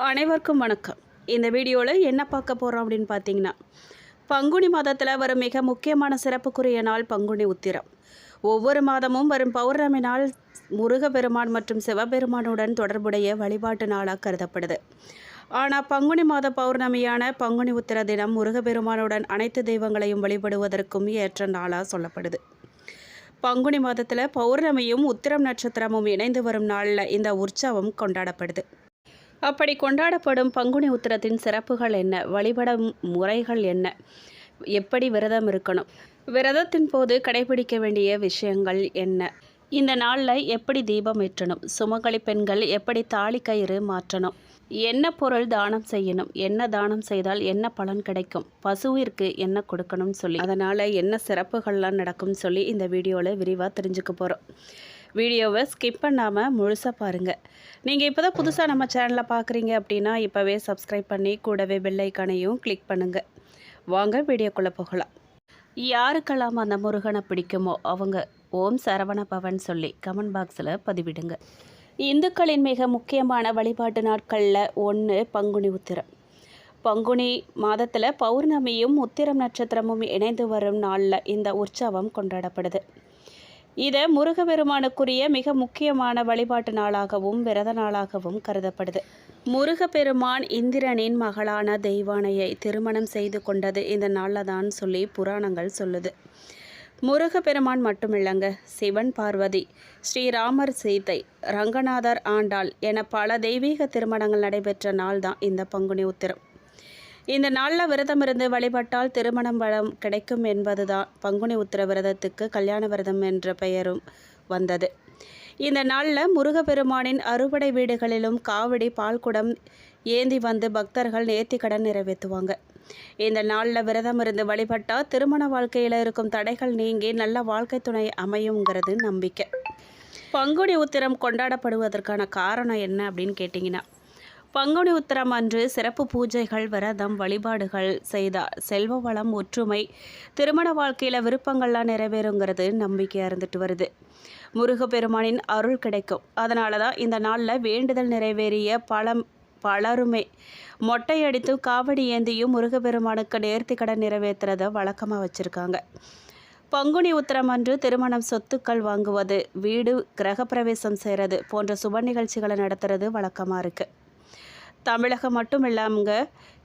அனைவருக்கும் வணக்கம். இந்த வீடியோவில் என்ன பார்க்க போகிறோம் அப்படின்னு பார்த்தீங்கன்னா, பங்குனி மாதத்தில் வரும் மிக முக்கியமான சிறப்புக்குரிய நாள் பங்குனி உத்திரம். ஒவ்வொரு மாதமும் வரும் பௌர்ணமி நாள் முருகப்பெருமான் மற்றும் சிவபெருமானுடன் தொடர்புடைய வழிபாட்டு நாளாக கருதப்படுது. ஆனால் பங்குனி மாத பௌர்ணமியான பங்குனி உத்திர தினம் முருகப்பெருமானுடன் அனைத்து தெய்வங்களையும் வழிபடுவதற்கும் ஏற்ற நாளாக சொல்லப்படுது. பங்குனி மாதத்தில் பௌர்ணமியும் உத்திரம் நட்சத்திரமும் இணைந்து வரும் நாளில் இந்த உற்சவம் கொண்டாடப்படுது. அப்படி கொண்டாடப்படும் பங்குனி உத்திரத்தின் சிறப்புகள் என்ன, வழிபடும் முறைகள் என்ன, எப்படி விரதம் இருக்கணும், விரதத்தின் போது கடைபிடிக்க வேண்டிய விஷயங்கள் என்ன, இந்த நாளில் எப்படி தீபம் ஏற்றணும், சுமங்கலி பெண்கள் எப்படி தாலி கயிறு மாற்றணும், என்ன பொருள் தானம் செய்யணும், என்ன தானம் செய்தால் என்ன பலன் கிடைக்கும், பசுவிற்கு என்ன கொடுக்கணும்னு சொல்லி, அதனால் என்ன சிறப்புகள்லாம் நடக்கும்னு சொல்லி இந்த வீடியோவில் விரிவாக தெரிஞ்சுக்க போகிறோம். வீடியோவை ஸ்கிப் பண்ணாமல் முழுசாக பாருங்கள். நீங்கள் இப்போ தான் புதுசாக நம்ம சேனலில் பார்க்குறீங்க அப்படின்னா இப்போவே சப்ஸ்கிரைப் பண்ணி கூடவே பெல் ஐக்கானையும் கிளிக் பண்ணுங்கள். வாங்க வீடியோக்குள்ளே போகலாம். யாருக்கெல்லாம் அந்த முருகனை பிடிக்குமோ அவங்க ஓம் சரவண பவன் சொல்லி கமெண்ட் பாக்ஸில் பதிவிடுங்க. இந்துக்களின் மிக முக்கியமான வழிபாட்டு நாட்களில் ஒன்று பங்குனி உத்திரம். பங்குனி மாதத்தில் பௌர்ணமியும் உத்திரம் நட்சத்திரமும் இணைந்து வரும் நாளில் இந்த உற்சவம் கொண்டாடப்படுது. இதை முருகப்பெருமானுக்குரிய மிக முக்கியமான வழிபாட்டு நாளாகவும் விரத நாளாகவும் கருதப்படுது. முருகப்பெருமான் இந்திரனின் மகளான தெய்வானையை திருமணம் செய்து கொண்டது இந்த நாளில் தான் சொல்லி புராணங்கள் சொல்லுது. முருகப்பெருமான் மட்டுமில்லைங்க, சிவன் பார்வதி, ஸ்ரீராமர் சீதை, ரங்கநாதர் ஆண்டாள் என பல தெய்வீக திருமணங்கள் நடைபெற்ற நாள் தான் இந்த பங்குனி உத்திரம். இந்த நாளில் விரதம் இருந்து வழிபட்டால் திருமணம் வளம் கிடைக்கும் என்பதுதான் பங்குனி உத்திர விரதத்துக்கு கல்யாண விரதம் என்ற பெயரும் வந்தது. இந்த நாளில் முருகப்பெருமானின் அறுபடை வீடுகளிலும் காவடி பால்குடம் ஏந்தி வந்து பக்தர்கள் நேர்த்திக்கடன் நிறைவேற்றுவாங்க. இந்த நாளில் விரதம் இருந்து வழிபட்டால் திருமண வாழ்க்கையில் இருக்கும் தடைகள் நீங்கி நல்ல வாழ்க்கை துணை அமையுங்கிறது நம்பிக்கை. பங்குனி உத்திரம் கொண்டாடப்படுவதற்கான காரணம் என்ன அப்படின்னு கேட்டிங்கன்னா, பங்குனி உத்திரம் அன்று சிறப்பு பூஜைகள், விரதம், வழிபாடுகள் செய்தால் செல்வ வளம், ஒற்றுமை, திருமண வாழ்க்கையில் விருப்பங்கள்லாம் நிறைவேறுங்கிறது நம்பிக்கையாக இருந்துட்டு வருது. முருகப்பெருமானின் அருள் கிடைக்கும். அதனால தான் இந்த நாளில் வேண்டுதல் நிறைவேறிய பலருமே மொட்டையடித்து காவடி ஏந்தியும் முருகப்பெருமானுக்கு நேர்த்திக்கடன் நிறைவேற்றுறத வழக்கமாக வச்சுருக்காங்க. பங்குனி உத்திரம் அன்று திருமணம், சொத்துக்கள் வாங்குவது, வீடு கிரகப்பிரவேசம் செய்கிறது போன்ற சுப நிகழ்ச்சிகளை நடத்துறது வழக்கமாக இருக்குது. தமிழகம் மட்டும் இல்லாமங்க,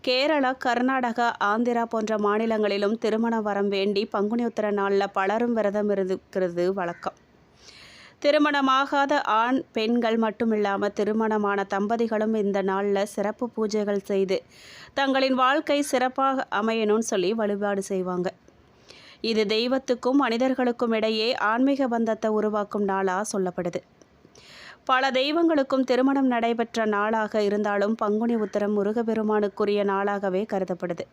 கேரளா, கர்நாடகா, ஆந்திரா போன்ற மாநிலங்களிலும் திருமண வரம் வேண்டி பங்குனி உத்திர நாளில் பலரும் விரதம் இருக்கிறது வழக்கம். திருமணமாகாத ஆண் பெண்கள் மட்டுமில்லாமல் திருமணமான தம்பதிகளும் இந்த நாளில் சிறப்பு பூஜைகள் செய்து தங்களின் வாழ்க்கை சிறப்பாக அமையணும்னு சொல்லி வழிபாடு செய்வாங்க. இது தெய்வத்துக்கும் மனிதர்களுக்கும் இடையே ஆன்மீக பந்தத்தை உருவாக்கும் நாளாக சொல்லப்படுது. பல தெய்வங்களுக்கும் திருமணம் நடைபெற்ற நாளாக இருந்தாலும் பங்குனி உத்திரம் முருகப்பெருமானுக்குரிய நாளாகவே கருதப்படுது.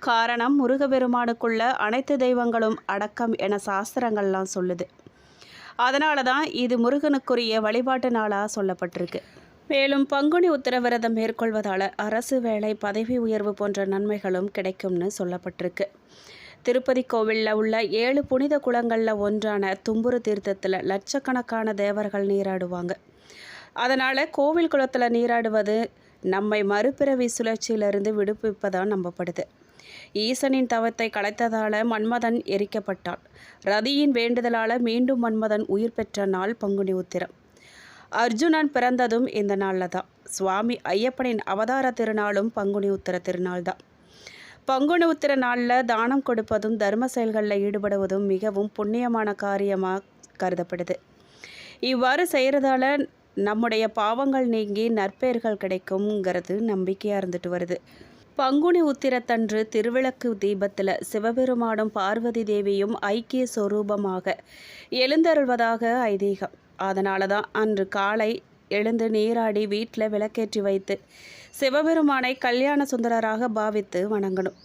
காரணம், முருகப்பெருமானுக்குள்ள அனைத்து தெய்வங்களும் அடக்கம் என சாஸ்திரங்கள்லாம் சொல்லுது. அதனால தான் இது முருகனுக்குரிய வழிபாட்டு நாளாக சொல்லப்பட்டிருக்கு. மேலும் பங்குனி உத்திர விரதம் மேற்கொள்வதால் அரசு வேலை, பதவி உயர்வு போன்ற நன்மைகளும் கிடைக்கும்னு சொல்லப்பட்டிருக்கு. திருப்பதி கோவிலில் உள்ள 7 புனித குளங்களில் ஒன்றான தும்புரு தீர்த்தத்தில் லட்சக்கணக்கான தேவர்கள் நீராடுவாங்க. அதனால் கோவில் குளத்தில் நீராடுவது நம்மை மறுபிறவி சுழற்சியிலிருந்து விடுவிப்பதாக நம்பப்படுது. ஈசனின் தவத்தை கலைத்ததால் மன்மதன் எரிக்கப்பட்டான். ரதியின் வேண்டுதலால் மீண்டும் மன்மதன் உயிர் பெற்ற நாள் பங்குனி உத்திரம். அர்ஜுனன் பிறந்ததும் இந்த நாளில் தான். சுவாமி ஐயப்பனின் அவதார திருநாளும் பங்குனி உத்திர திருநாள் தான். பங்குனி உத்திர நாளில் தானம் கொடுப்பதும் தர்ம செயல்களில் ஈடுபடுவதும் மிகவும் புண்ணியமான காரியமாக கருதப்படுது. இவ்வாறு செய்கிறதால நம்முடைய பாவங்கள் நீங்கி நற்பெயர்கள் கிடைக்கும்ங்கிறது நம்பிக்கையாக இருந்துட்டு வருது. பங்குனி உத்திரத்தன்று திருவிளக்கு தீபத்தில் சிவபெருமானும் பார்வதி தேவியும் ஐக்கிய சொரூபமாக எழுந்தருள்வதாக ஐதீகம். அதனால தான் அன்று காலை எழுந்து நீராடி வீட்டில் விளக்கேற்றி வைத்து சிவபெருமானை கல்யாண சுந்தரராக பாவித்து வணங்கணும்.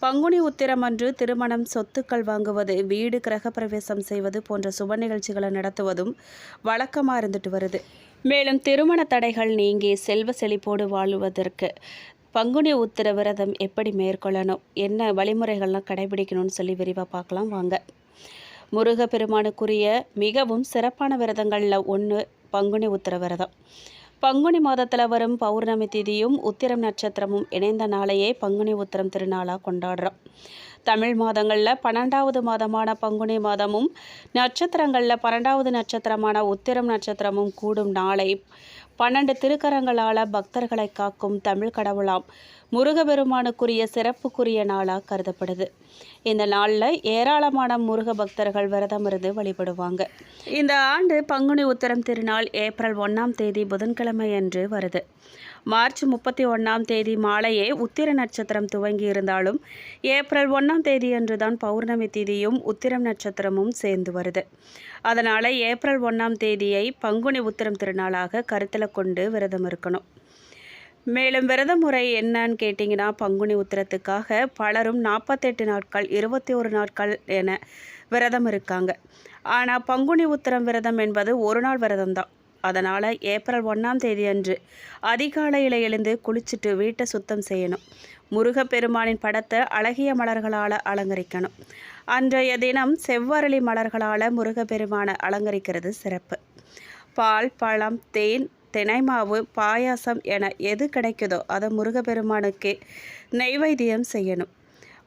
பங்குனி உத்திரம் அன்று திருமணம், சொத்துக்கள் வாங்குவது, வீடு கிரகப்பிரவேசம் செய்வது போன்ற சுப நிகழ்ச்சிகளை நடத்துவதும் வழக்கமாக இருந்துட்டு வருது. மேலும் திருமண தடைகள் நீங்கி செல்வ செழிப்போடு வாழ்வதற்கு பங்குனி உத்திர விரதம் எப்படி மேற்கொள்ளணும், என்ன வழிமுறைகள்லாம் கடைபிடிக்கணும்னு சொல்லி விரிவாக பார்க்கலாம் வாங்க. முருகப்பெருமானுக்குரிய மிகவும் சிறப்பான விரதங்களில் ஒன்று பங்குனி உத்திர விரதம். பங்குனி மாதத்தில் வரும் பௌர்ணமி திதியும் உத்திரம் நட்சத்திரமும் இணைந்த நாளையே பங்குனி உத்திரம் திருநாளாக கொண்டாடுறோம். தமிழ் மாதங்களில் 12வது மாதமான பங்குனி மாதமும் நட்சத்திரங்களில் 12வது நட்சத்திரமான உத்திரம் நட்சத்திரமும் கூடும் நாளை 12 திருக்கரங்களால் பக்தர்களை காக்கும் தமிழ் கடவுளாம் முருகபெருமானுக்குரிய சிறப்புக்குரிய நாளாக கருதப்படுது. இந்த நாளில் ஏராளமான முருக பக்தர்கள் விரதம் இருந்து வழிபடுவாங்க. இந்த ஆண்டு பங்குனி உத்திரம் திருநாள் ஏப்ரல் 1ஆம் தேதி புதன்கிழமை அன்று வருது. மார்ச் 31ஆம் தேதி மாலையே உத்திர நட்சத்திரம் துவங்கி இருந்தாலும் ஏப்ரல் 1ஆம் தேதி அன்று தான் பௌர்ணமி திதியும் உத்திரம் நட்சத்திரமும் சேர்ந்து வருது. அதனால் ஏப்ரல் 1ஆம் தேதியை பங்குனி உத்திரம் திருநாளாக கருத்தில் கொண்டு விரதம் இருக்கணும். மேலும் விரத முறை என்னன்னு கேட்டிங்கன்னா, பங்குனி உத்திரத்துக்காக பலரும் 48 நாட்கள் 21 நாட்கள் என விரதம் இருக்காங்க. ஆனால் பங்குனி உத்திரம் விரதம் என்பது ஒரு நாள் விரதம் தான். அதனால் ஏப்ரல் 1ஆம் தேதி அன்று அதிகாலையில் எழுந்து குளிச்சுட்டு வீட்டை சுத்தம் செய்யணும். முருகப்பெருமானின் படத்தை அழகிய மலர்களால் அலங்கரிக்கணும். அன்றைய தினம் செவ்வரளி மலர்களால் முருகப்பெருமானை அலங்கரிக்கிறது சிறப்பு. பால், பழம், தேன், தினைமாவு, பாயாசம் என எது கிடைக்குதோ அதை முருகப்பெருமானுக்கு நெய்வேத்தியம் செய்யணும்.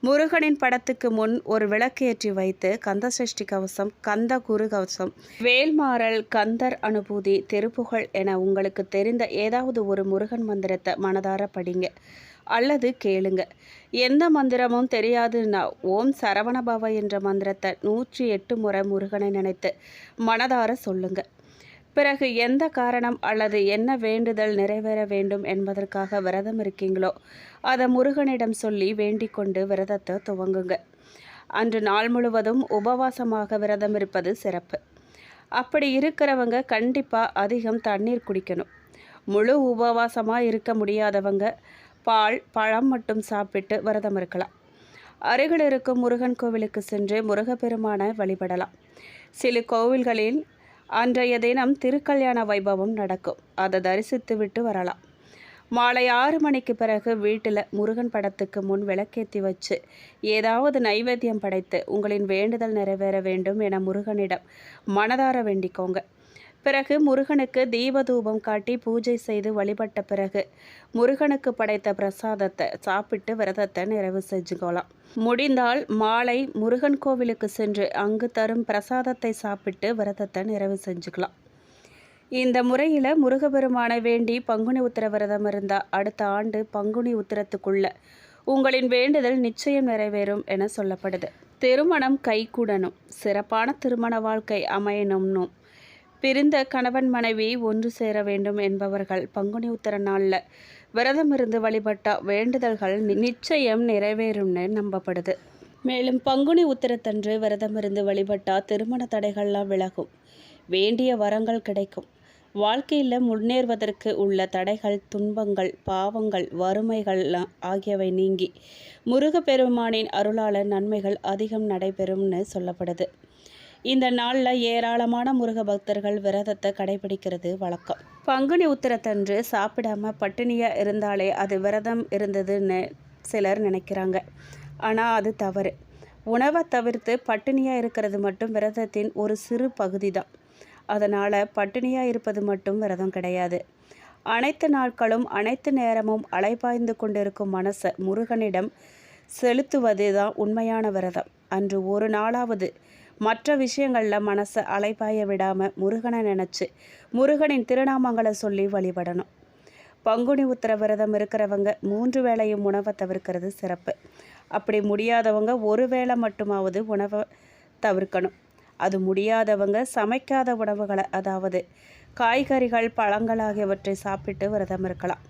முருகனின் படத்துக்கு முன் ஒரு விளக்கு ஏற்றி வைத்து கந்தசஷ்டி கவசம், கந்த குரு கவசம், வேல்மாறல், கந்தர் அனுபூதி, திருப்புகழ் என உங்களுக்கு தெரிந்த ஏதாவது ஒரு முருகன் மந்திரத்தை மனதார படிங்க அல்லது கேளுங்க. எந்த மந்திரமும் தெரியாதுன்னா ஓம் சரவணபவ என்ற மந்திரத்தை 108 முறை முருகனை நினைத்து மனதார சொல்லுங்க. பிறகு எந்த காரணம் அல்லது என்ன வேண்டுதல் நிறைவேற வேண்டும் என்பதற்காக விரதம் இருக்கீங்களோ அதை முருகனிடம் சொல்லி வேண்டிக் கொண்டு விரதத்தை துவங்குங்க. அன்று நாள் முழுவதும் உபவாசமாக விரதம் இருப்பது சிறப்பு. அப்படி இருக்கிறவங்க கண்டிப்பாக அதிகம் தண்ணீர் குடிக்கணும். முழு உபவாசமாக இருக்க முடியாதவங்க பால், பழம் மட்டும் சாப்பிட்டு விரதம் இருக்கலாம். அருகில் இருக்கும் முருகன் கோவிலுக்கு சென்று முருகப்பெருமானை வழிபடலாம். சில கோவில்களில் அன்றைய தினம் திருக்கல்யாண வைபவம் நடக்கும். அதை தரிசித்து விட்டு வரலாம். மாலை 6 மணிக்கு பிறகு வீட்டில் முருகன் படத்துக்கு முன் விளக்கேற்றி வச்சு ஏதாவது நைவேத்தியம் படைத்து உங்களின் வேண்டுதல் நிறைவேற வேண்டும் என முருகனிடம் மனதார வேண்டிக்கோங்க. பிறகு முருகனுக்கு தீபதூபம் காட்டி பூஜை செய்து வழிபட்ட பிறகு முருகனுக்கு படைத்த பிரசாதத்தை சாப்பிட்டு விரதத்தை நிறைவு செஞ்சுக்கலாம். முடிந்தால் மாலை முருகன் கோவிலுக்கு சென்று அங்கு தரும் பிரசாதத்தை சாப்பிட்டு விரதத்தை நிறைவு செஞ்சுக்கலாம். இந்த முறையில் முருகபெருமானை வேண்டி பங்குனி உத்திர விரதம் இருந்தால் அடுத்த ஆண்டு பங்குனி உத்திரத்துக்குள்ள உங்களின் வேண்டுதல் நிச்சயம் நிறைவேறும் என சொல்லப்படுது. திருமணம் கைகூடணும், சிறப்பான திருமண வாழ்க்கை அமையணும்னும் பிரிந்த கணவன் மனைவி ஒன்று சேர வேண்டும் என்பவர்கள் பங்குனி உத்திர நாளில் விரதம் இருந்து வழிபட்ட வேண்டுதல்கள் நிச்சயம் நிறைவேறும்னு நம்பப்படுது. மேலும் பங்குனி உத்திரத்தன்று விரதம் இருந்து வழிபட்டால் திருமண தடைகள்லாம் விலகும், வேண்டிய வரங்கள் கிடைக்கும். வாழ்க்கையில் முன்னேறுவதற்கு உள்ள தடைகள், துன்பங்கள், பாவங்கள், வறுமைகள் ஆகியவை நீங்கி முருகப்பெருமானின் அருளால் நன்மைகள் அதிகம் நடைபெறும்னு சொல்லப்படுது. இந்த நாளில் ஏராளமான முருக பக்தர்கள் விரதத்தை கடைபிடிக்கிறது வழக்கம். பங்குனி உத்திரத்தன்று சாப்பிடாம பட்டினியாக இருந்தாலே அது விரதம் இருந்ததுன்னு சிலர் நினைக்கிறாங்க. ஆனால் அது தவறு. உணவை தவிர்த்து பட்டினியாக இருக்கிறது மட்டும் விரதத்தின் ஒரு சிறு பகுதி தான். அதனால் பட்டினியாக இருப்பது மட்டும் விரதம் கிடையாது. அனைத்து நாட்களும் அனைத்து நேரமும் அலைபாய்ந்து கொண்டிருக்கும் மனசை முருகனிடம் செலுத்துவது தான் உண்மையான விரதம். அன்று ஒரு நாளாவது மற்ற விஷயங்களில் மனசை அலைபாய விடாமல் முருகனை நினச்சி முருகனின் திருநாமங்களை சொல்லி வழிபடணும். பங்குனி உத்திர விரதம் இருக்கிறவங்க 3 வேளையும் உணவை தவிர்க்கிறது சிறப்பு. அப்படி முடியாதவங்க ஒரு வேளை மட்டுமாவது உணவை தவிர்க்கணும். அது முடியாதவங்க சமைக்காத உணவுகளை, அதாவது காய்கறிகள், பழங்கள் ஆகியவற்றை சாப்பிட்டு விரதம் இருக்கலாம்.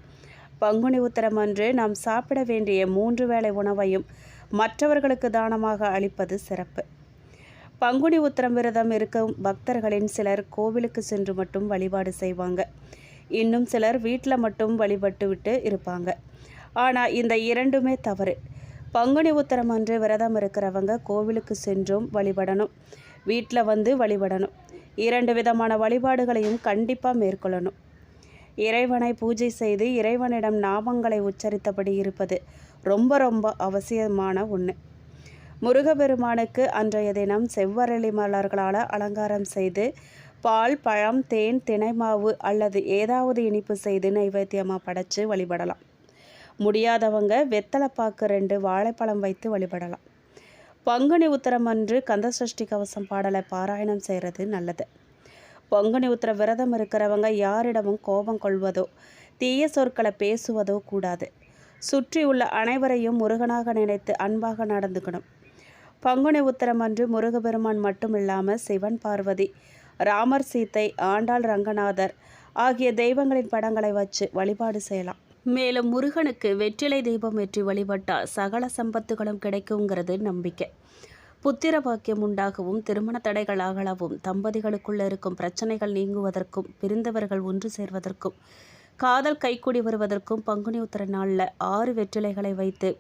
பங்குனி உத்திரம் அன்று நாம் சாப்பிட வேண்டிய 3 வேளை உணவையும் மற்றவர்களுக்கு தானமாக அளிப்பது சிறப்பு. பங்குனி உத்திரம் விரதம் இருக்கும் பக்தர்களின் சிலர் கோவிலுக்கு சென்று மட்டும் வழிபாடு செய்வாங்க. இன்னும் சிலர் வீட்டில் மட்டும் வழிபட்டு விட்டு இருப்பாங்க. ஆனால் இந்த இரண்டுமே தவறு. பங்குனி உத்திரம் அன்று விரதம் இருக்கிறவங்க கோவிலுக்கு சென்றும் வழிபடணும், வீட்டில் வந்து வழிபடணும். 2 விதமான வழிபாடுகளையும் கண்டிப்பாக மேற்கொள்ளணும். இறைவனை பூஜை செய்து இறைவனிடம் நாமங்களை உச்சரித்தபடி இருப்பது ரொம்ப ரொம்ப அவசியமான ஒன்று. முருகப்பெருமானுக்கு அன்றைய தினம் செவ்வரளி மலர்களால் அலங்காரம் செய்து பால், பழம், தேன், தினை மாவு அல்லது ஏதாவது இனிப்பு செய்து நைவேத்தியமாக படைச்சு வழிபடலாம். முடியாதவங்க வெத்தலைப்பாக்கு 2 வாழைப்பழம் வைத்து வழிபடலாம். பங்குனி உத்திரம் அன்று கந்தசஷ்டி கவசம் பாடலை பாராயணம் செய்கிறது நல்லது. பங்குனி உத்திர விரதம் இருக்கிறவங்க யாரிடமும் கோபம் கொள்வதோ தீய சொற்களை பேசுவதோ கூடாது. சுற்றி உள்ள அனைவரையும் முருகனாக நினைத்து அன்பாக நடந்துக்கணும். பங்குனி உத்திரம் அன்று முருகபெருமான் மட்டும் இல்லாமல் சிவன், பார்வதி, ராமர், சீத்தை, ஆண்டாள், ரங்கநாதர் ஆகிய தெய்வங்களின் படங்களை வச்சு வழிபாடு செய்யலாம். மேலும் முருகனுக்கு வெற்றிலை தீபம் ஏற்றி வழிபட்டால் சகல சம்பத்துகளும் கிடைக்குங்கிறது நம்பிக்கை. புத்திர பாக்கியம் உண்டாகவும், திருமண தடைகள் அகலவும், தம்பதிகளுக்குள்ள இருக்கும் பிரச்சனைகள் நீங்குவதற்கும், பிரிந்தவர்கள் ஒன்று சேர்வதற்கும், காதல் கைக்கூடி வருவதற்கும் பங்குனி உத்திர நாளில் 6 வெற்றிலைகளை வைத்து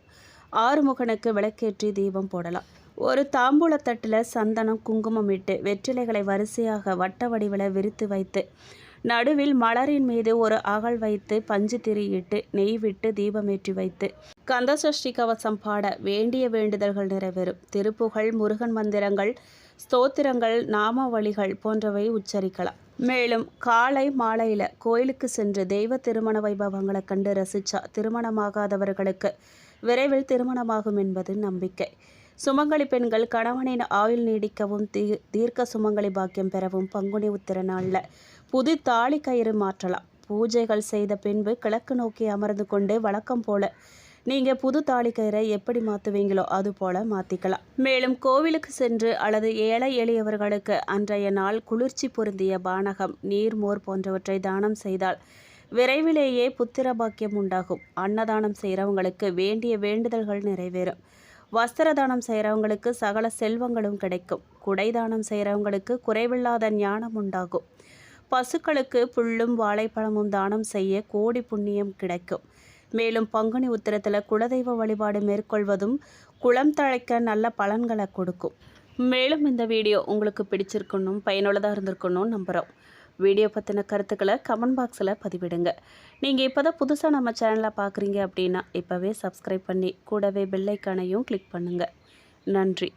ஆறுமுகனுக்கு விளக்கேற்றி தீபம் போடலாம். ஒரு தாம்பூலத்தட்டில் சந்தனம், குங்குமம் இட்டு வெற்றிலைகளை வரிசையாக வட்ட வடிவில் விரித்து வைத்து நடுவில் மலரின் மீது ஒரு அகல் வைத்து பஞ்சு திரியிட்டு நெய் விட்டு தீபமேற்றி வைத்து கந்தசஷ்டி கவசம் பாட வேண்டிய வேண்டுதல்கள் நிறைவேறும். திருப்புகழ், முருகன் மந்திரங்கள், ஸ்தோத்திரங்கள், நாமாவளிகள் போன்றவை உச்சரிக்கலாம். மேலும் காலை மாலையில் கோயிலுக்கு சென்று தெய்வ திருமண வைபவங்களை கண்டு ரசித்தா திருமணமாகாதவர்களுக்கு விரைவில் திருமணமாகும் என்பது நம்பிக்கை. சுமங்கலி பெண்கள் கணவனின் ஆயுள் நீடிக்கவும் தீர்க்க சுமங்கலி பாக்கியம் பெறவும் பங்குனி உத்திர நாளில் புது தாலி கயிறு மாற்றலாம். பூஜைகள் செய்த பின்பு கிழக்கு நோக்கி அமர்ந்து கொண்டு வழக்கம் போல நீங்கள் புது தாலி கயிறை எப்படி மாற்றுவீங்களோ அது போல மாற்றிக்கலாம். மேலும் கோவிலுக்கு சென்று அல்லது ஏழை எளியவர்களுக்கு அன்றைய நாள் குளிர்ச்சி பொருந்திய பானகம், நீர், மோர் போன்றவற்றை தானம் செய்தால் விரைவிலேயே புத்திர பாக்கியம் உண்டாகும். அன்னதானம் செய்கிறவங்களுக்கு வேண்டிய வேண்டுதல்கள் நிறைவேறும். வஸ்திர தானம் செய்கிறவங்களுக்கு சகல செல்வங்களும் கிடைக்கும். குடை தானம் செய்கிறவங்களுக்கு குறைவில்லாத ஞானம் உண்டாகும். பசுக்களுக்கு புல்லும் வாழைப்பழமும் தானம் செய்ய கோடி புண்ணியம் கிடைக்கும். மேலும் பங்குனி உத்திரத்தில் குலதெய்வ வழிபாடு மேற்கொள்வதும் குளம் தழைக்க நல்ல பலன்களை கொடுக்கும். மேலும் இந்த வீடியோ உங்களுக்கு பிடிச்சிருக்கணும், பயனுள்ளதாக இருந்திருக்கணும் நம்புகிறோம். வீடியோ பற்றின கருத்துக்களை கமெண்ட் பாக்ஸில் பதிவிடுங்க. நீங்கள் இப்போ தான் புதுசாக நம்ம சேனலை பார்க்குறீங்க அப்படின்னா இப்போவே சப்ஸ்கிரைப் பண்ணி கூடவே பெல் ஐக்கானையும் கிளிக் பண்ணுங்கள். நன்றி.